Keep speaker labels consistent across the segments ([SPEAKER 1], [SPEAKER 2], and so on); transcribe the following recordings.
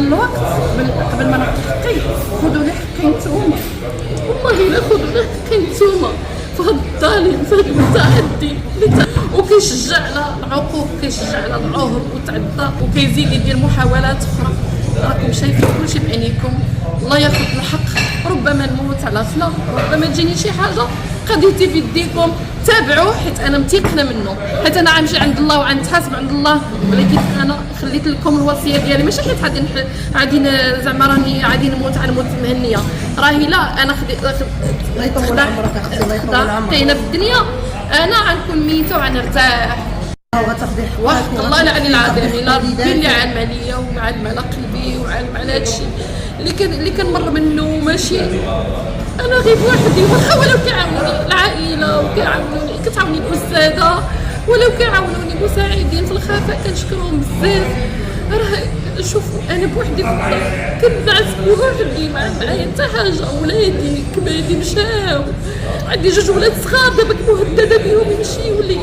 [SPEAKER 1] الوقت قبل ما نعطي حقي خذوا لي حقي نتوما، والله الا خذوا لي حقي نتوما في هاد الظالم، في هاد المتعدي وكيشجع على العقوق، كيشجع على العهر والتعدى، وكيزيد يدير محاولات اخرى. راكم شايفين كلشي بعينيكم. الله ياخذ الحق، ربما نموت على غفله، ربما تجيني شي حاجه. قضيتي في يديكم، تابعوه حيت انا متيقنه منه، حيت انا غنمشي عند الله وغنتحاسب عند الله. ولكن انا خليت لكم الوصيه ديالي، ماشي حيت غادي زعما راني غادي نموت على الموت المهنيه، راهي لا، انا
[SPEAKER 2] الله يطول عمرك اختي، الله يطول عمرك.
[SPEAKER 1] في الدنيا انا غنكون ميته وغنرتاح
[SPEAKER 2] وغتاخدي
[SPEAKER 1] وحق الله العلي العظيم. الا ربي اللي عالم عليا وعالم على قلبي وعالم على هادشي اللي كنمر منه. ماشي انا غير بوحدي، واخا ولو كيعاونوني العائله وكيعاونوني كتعاوني الاستاذه، ولو كيعاونوني مساعدين في الخفاء كنشكرهم بزاف. راه شوفوا انا بوحدي في الدار كنعس بوحدي، ما معايا حتى حاجه. ولادي كبادي مشاو، عندي جوج ولاد صغار دابا مهدده بهم يمشيو لي.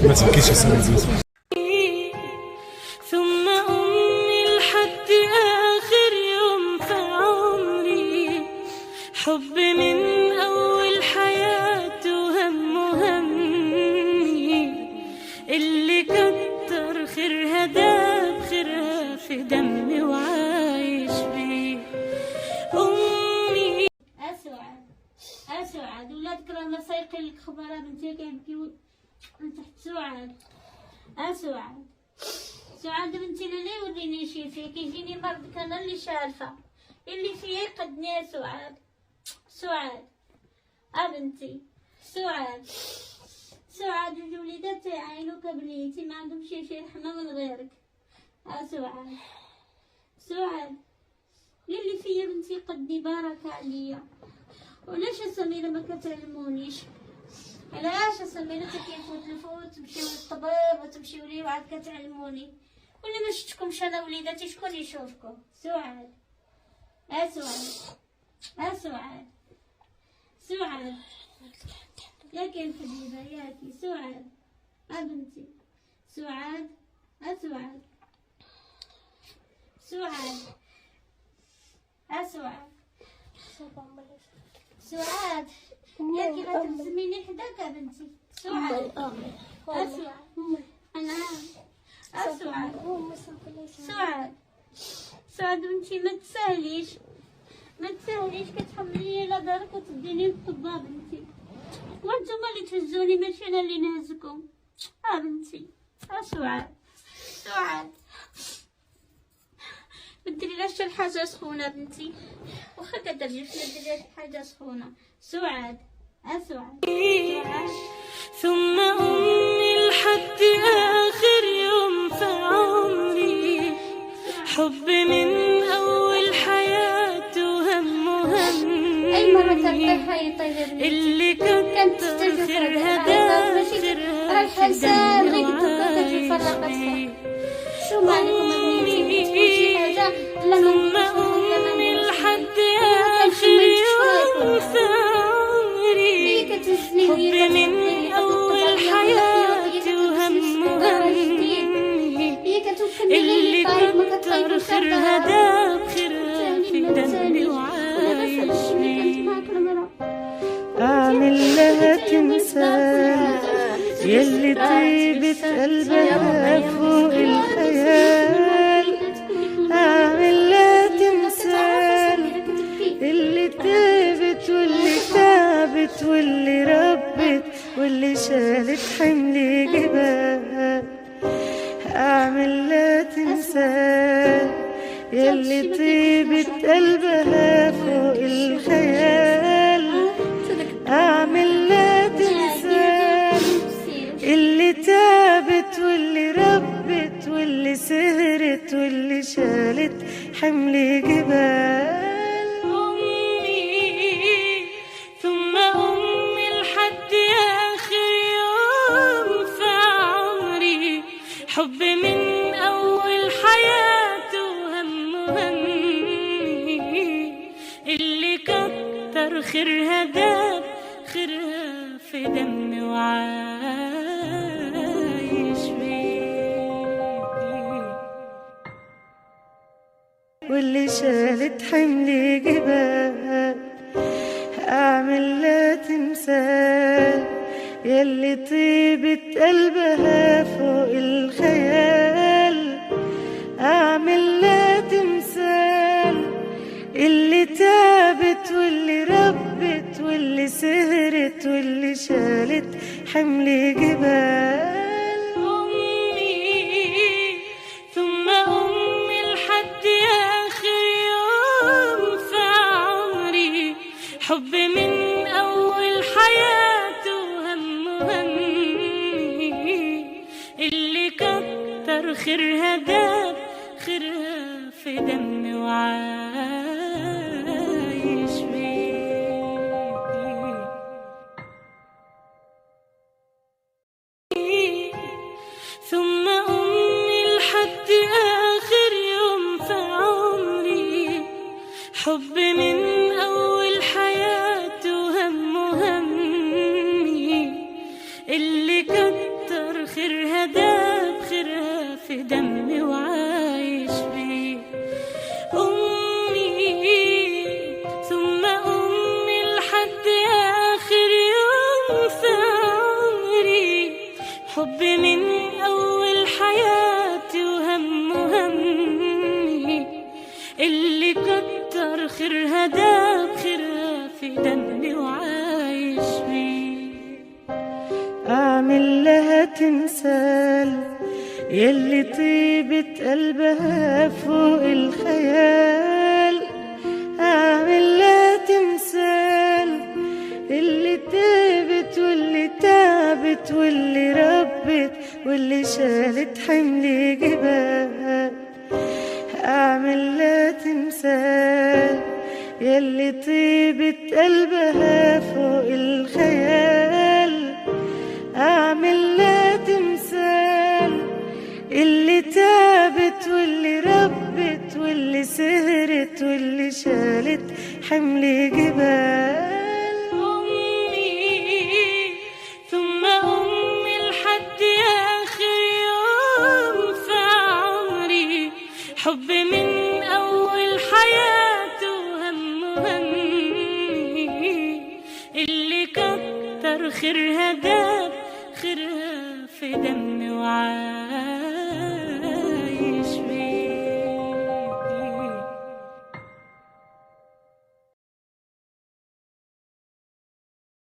[SPEAKER 3] ما تبكيش يا سيدي.
[SPEAKER 4] ثم أمي لحد آخر يوم في عمري، حب من أول حياته همي، اللي كتر خيرها داب خيرها في دمي وعايش بيه. أمي
[SPEAKER 5] سعاد ولادك راه ما سايقين لك خبره بنتي كيبكيو من تحت. سعاد بنتي لا يوريني شي فيا، كيجيني مرضك انا اللي شالفه، اللي فيا يقدني يا سعاد بنتي سعاد الوليدات يعينوك بنيتي، ما عندهم شي رحمه من غيرك. سعاد اللي فيا بنتي قدني بارك عليا. ولاش سميرة ما كتعلمونيش؟ علاش سميرة كيفوت الفوت تمشيو للطبيب وتمشيو ليه وعاد كتعلموني؟ ولا ما شفتكمش انا وليداتي شكون يشوفكم؟ سعاد ياكي الحبيبه ياكي سعاد بنتي سعاد ياكي غتلزميني حداك بنتي سعاد. انا سعاد بنتي ما تسهليش كتحمليني على دارك وتديني للطباب بنتي، وانتوما اللي تهزوني ماشي انا اللي نهزكم. بنتي سعاد مديريلاش شي حاجه سخونه بنتي، واخا كترجعي ديري شي حاجه سخونه. سعاد
[SPEAKER 4] ثم أمي لحد آخر يوم في عمري، حب من أول حياته همي،
[SPEAKER 5] اي مره ترتاحي طيبه بنتي
[SPEAKER 4] اللي
[SPEAKER 5] كانت
[SPEAKER 4] خيرها
[SPEAKER 5] راه الحساب غير كتجي فرقت شو مالكم بنتي تقول شي حاجه لا ما
[SPEAKER 4] أمي لحد آخر يوم في عمري، حب من أول حياتي وهمي، اللي كتر خيرها داب خيرها في دمي وعايش بيه.
[SPEAKER 6] أعمل لها تمثال يلي طيبة قلبها فوق الخيال، أعمل لها تمثال اللي تعبت واللي تعبت واللي ربت واللي شالت حمل جبال. أعمل لها تمثال يلي طيبة قلبها فوق الخيال، أعمل لها تمثال اللي تعبت واللي ربت واللي سهرت واللي شالت حمل جبال.
[SPEAKER 4] ثم أمي لحد آخر يوم في عمري، حب من أول حياته همي، اللي كتر خيرها داب خيرها في دمي وعايش بيه.
[SPEAKER 6] واللي شالت حمل جبال. أعمل لها تمثال يلي طيبة قلبها فوق الخيال. أعمل لها تمثال اللي تعبت واللي ربت واللي سهرت واللي شالت حمل جبال.
[SPEAKER 4] أمي ثم أمي لحد آخر يوم في عمري. حب من أول حياته وهم همي. اللي كتر خيرها داب خيرها في دمي وعايش بيه. ثم أمي لحد آخر يوم في عمري. حب من أول حياته وهم همي. اللي كتر خيرها داب خيرها في دمي وعايش بيه. أمي ثم أمي لحد آخر يوم في عمري. حب من أول حياتي وهم همي. اللي كتر خيرها داب خيرها في دمي وعايش بيه.
[SPEAKER 6] أعمل لها تمثال يلي طيبة قلبها فوق الخيال. أعمل لها تمثال اللي تعبت واللي تعبت واللي ربت واللي شالت حمل جبال. أعمل لها تمثال يلي طيبة قلبها فوق الخيال. أعمل لها تمثال اللي تعبت واللي ربت واللي سهرت واللي شالت حمل جبال.
[SPEAKER 4] أمي ثم أمي لحد آخر يوم في عمري. حب من أول حياته وهم همي. اللي كتر خيرها داب خيرها في دمي وعايش